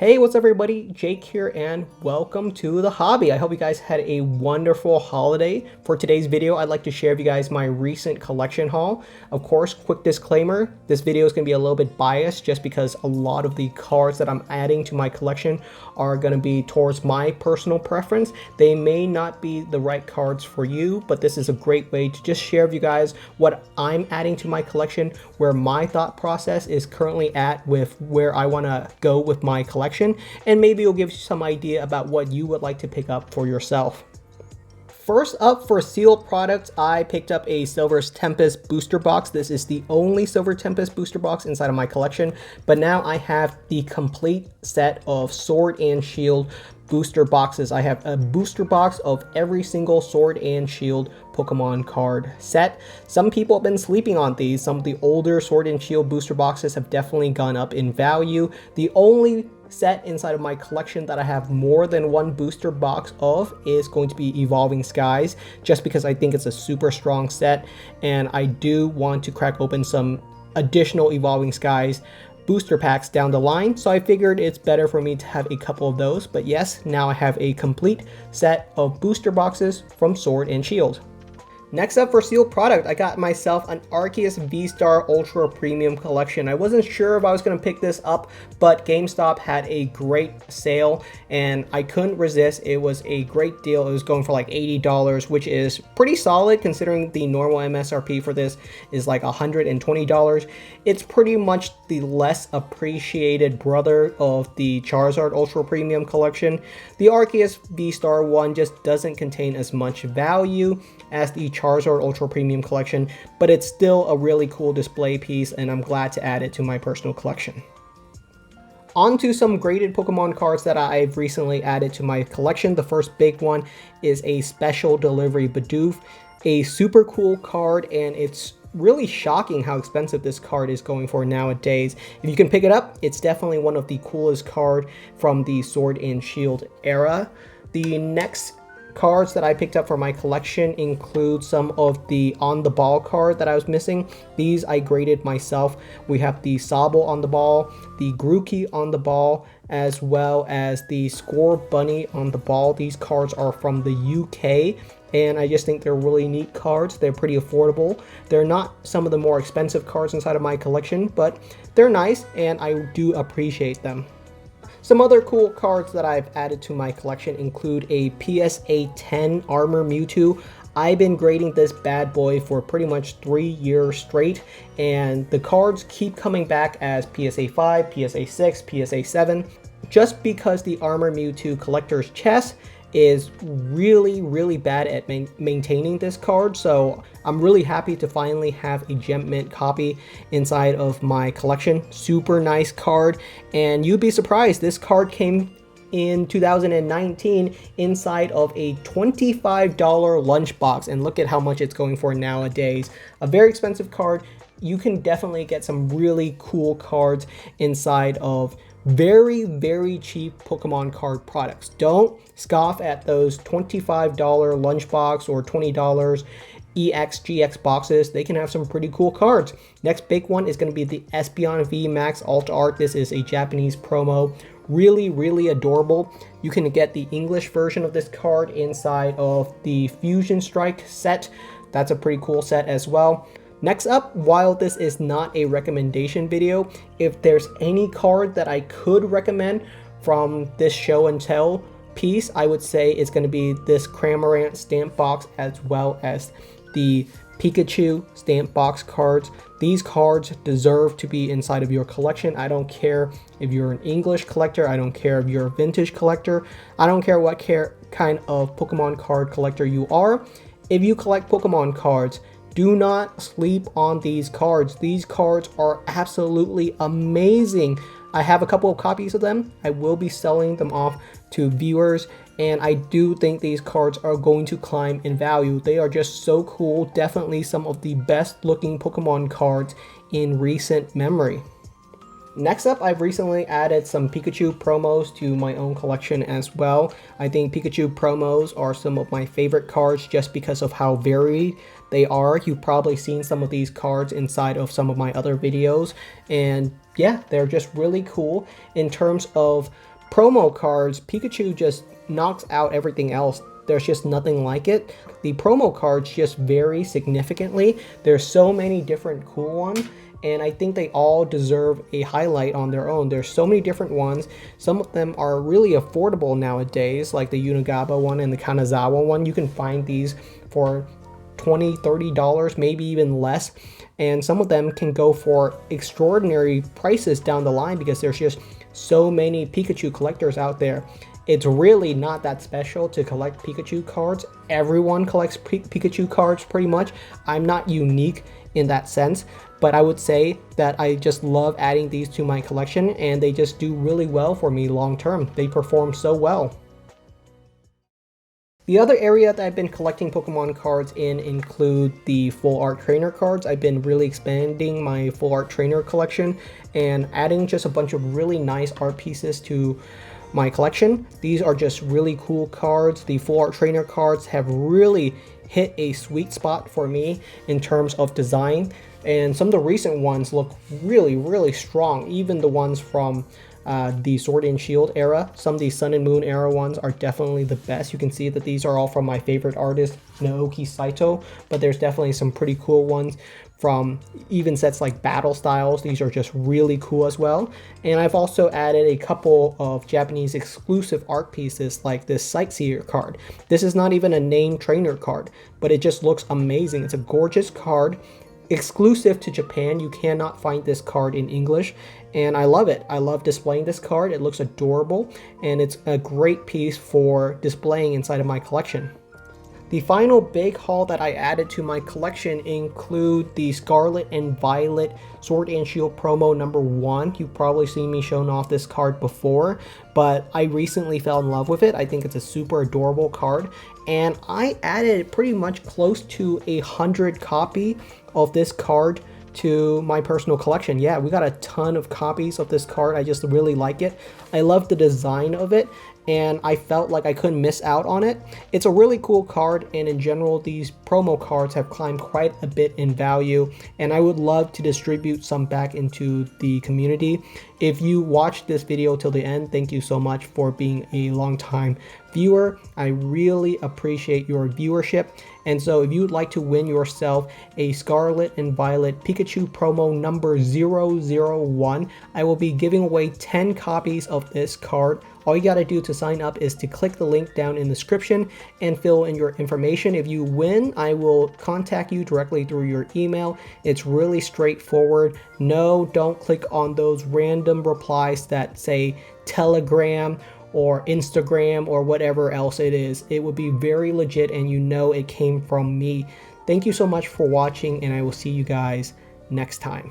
Hey, what's up everybody? Jake here and welcome to the hobby. I hope you guys had a wonderful holiday. For today's video, I'd like to share with you guys my recent collection haul. Of course, quick disclaimer, this video is going to be a little bit biased just because a lot of the cards that I'm adding to my collection are going to be towards my personal preference. They may not be the right cards for you, but this is a great way to just share with you guys what I'm adding to my collection, where my thought process is currently at with where I want to go with my collection. And maybe it'll give you some idea about what you would like to pick up for yourself. First up, for sealed products, I picked up a Silver Tempest booster box. This is the only Silver Tempest booster box inside of my collection, but now I have the complete set of Sword and Shield booster boxes. I have a booster box of every single Sword and Shield Pokemon card set. Some people have been sleeping on these. Some of the older Sword and Shield booster boxes have definitely gone up in value. The only set inside of my collection that I have more than one booster box of is going to be Evolving Skies, just because I think it's a super strong set and I do want to crack open some additional Evolving Skies booster packs down the line, so I figured it's better for me to have a couple of those. But yes, now I have a complete set of booster boxes from Sword and Shield. Next up, for sealed product, I got myself an Arceus V-Star Ultra Premium Collection. I wasn't sure if I was going to pick this up, but GameStop had a great sale and I couldn't resist. It was a great deal. It was going for like $80, which is pretty solid considering the normal MSRP for this is like $120. It's pretty much the less appreciated brother of the Charizard Ultra Premium Collection. The Arceus V-Star one just doesn't contain as much value as the Charizard Ultra Premium Collection, but it's still a really cool display piece and I'm glad to add it to my personal collection. On to some graded Pokemon cards that I've recently added to my collection. The first big one is a Special Delivery Bidoof, a super cool card, and it's really shocking how expensive this card is going for nowadays. If you can pick it up, it's definitely one of the coolest cards from the Sword and Shield era. The next cards that I picked up for my collection include some of the On the Ball card that I was missing. These I graded myself. We have the Sobble on the ball, the Grookey on the ball, as well as the Score Bunny on the ball. These cards are from the UK and I just think they're really neat cards. They're pretty affordable. They're not some of the more expensive cards inside of my collection, but they're nice and I do appreciate them. Some other cool cards that I've added to my collection include a PSA 10 Armor Mewtwo. I've been grading this bad boy for pretty much 3 years straight, and the cards keep coming back as PSA 5, PSA 6, PSA 7, just because the Armor Mewtwo collector's chest is really bad at maintaining this card. So I'm really happy to finally have a gem mint copy inside of my collection. Super nice card, and you'd be surprised, this card came in 2019 inside of a $25 lunchbox, and look at how much it's going for nowadays. A very expensive card. You can definitely get some really cool cards inside of very cheap Pokemon card products. Don't scoff at those $25 lunchbox or $20 EX GX boxes. They can have some pretty cool cards. Next big one is going to be the Espeon V Max Alt Art. This is a Japanese promo. Really adorable. You can get the English version of this card inside of the Fusion Strike set. That's a pretty cool set as well. Next up, while this is not a recommendation video, if there's any card that I could recommend from this show and tell piece, I would say it's going to be this Cramorant stamp box as well as the Pikachu stamp box cards. These cards deserve to be inside of your collection. I don't care if you're an English collector, I don't care if you're a vintage collector, I don't care what kind of Pokemon card collector you are. If you collect Pokemon cards, do not sleep on these cards. These cards are absolutely amazing. I have a couple of copies of them. I will be selling them off to viewers, and I do think these cards are going to climb in value. They are just so cool. Definitely some of the best looking Pokemon cards in recent memory. Next up, I've recently added some Pikachu promos to my own collection as well. I think Pikachu promos are some of my favorite cards just because of how varied they are. You've probably seen some of these cards inside of some of my other videos, and yeah, they're just really cool. In terms of promo cards, Pikachu just knocks out everything else. There's just nothing like it. The promo cards just vary significantly. There's so many different cool ones, and I think they all deserve a highlight on their own. There's so many different ones. Some of them are really affordable nowadays, like the Unigaba one and the Kanazawa one. You can find these for $20, $30, maybe even less. And some of them can go for extraordinary prices down the line because there's just so many Pikachu collectors out there. It's really not that special to collect Pikachu cards. Everyone collects Pikachu cards pretty much. I'm not unique in that sense, but I would say that I just love adding these to my collection, and they just do really well for me long term. They perform so well. The other area that I've been collecting Pokemon cards in include the full art trainer cards. I've been really expanding my full art trainer collection and adding just a bunch of really nice art pieces to my collection. These are just really cool cards. The full art trainer cards have really hit a sweet spot for me in terms of design, and some of the recent ones look really strong. Even the ones from the Sword and Shield era, some of the Sun and Moon era ones are definitely the best. You can see that these are all from my favorite artist, Naoki Saito, but there's definitely some pretty cool ones from even sets like Battle Styles. These are just really cool as well. And I've also added a couple of Japanese exclusive art pieces like this Sightseer card. This is not even a named trainer card, but it just looks amazing. It's a gorgeous card, exclusive to Japan. You cannot find this card in English, and I love it. I love displaying this card. It looks adorable, and it's a great piece for displaying inside of my collection. The final big haul that I added to my collection include the Scarlet and Violet Sword and Shield promo number 1. You've probably seen me showing off this card before, but I recently fell in love with it. I think it's a super adorable card, and I added pretty much close to 100 copy of this card to my personal collection. Yeah, we got a ton of copies of this card. I just really like it. I love the design of it, and I felt like I couldn't miss out on it. It's a really cool card, and in general, these promo cards have climbed quite a bit in value, and I would love to distribute some back into the community. If you watched this video till the end, thank you so much for being a long-time viewer. I really appreciate your viewership. And so if you'd like to win yourself a Scarlet and Violet Pikachu promo number 001, I will be giving away 10 copies of this card. All you gotta do to sign up is to click the link down in the description and fill in your information. If you win, I will contact you directly through your email. It's really straightforward. No, don't click on those random replies that say Telegram or Instagram or whatever else it is. It would be very legit, and you know it came from me. Thank you so much for watching, and I will see you guys next time.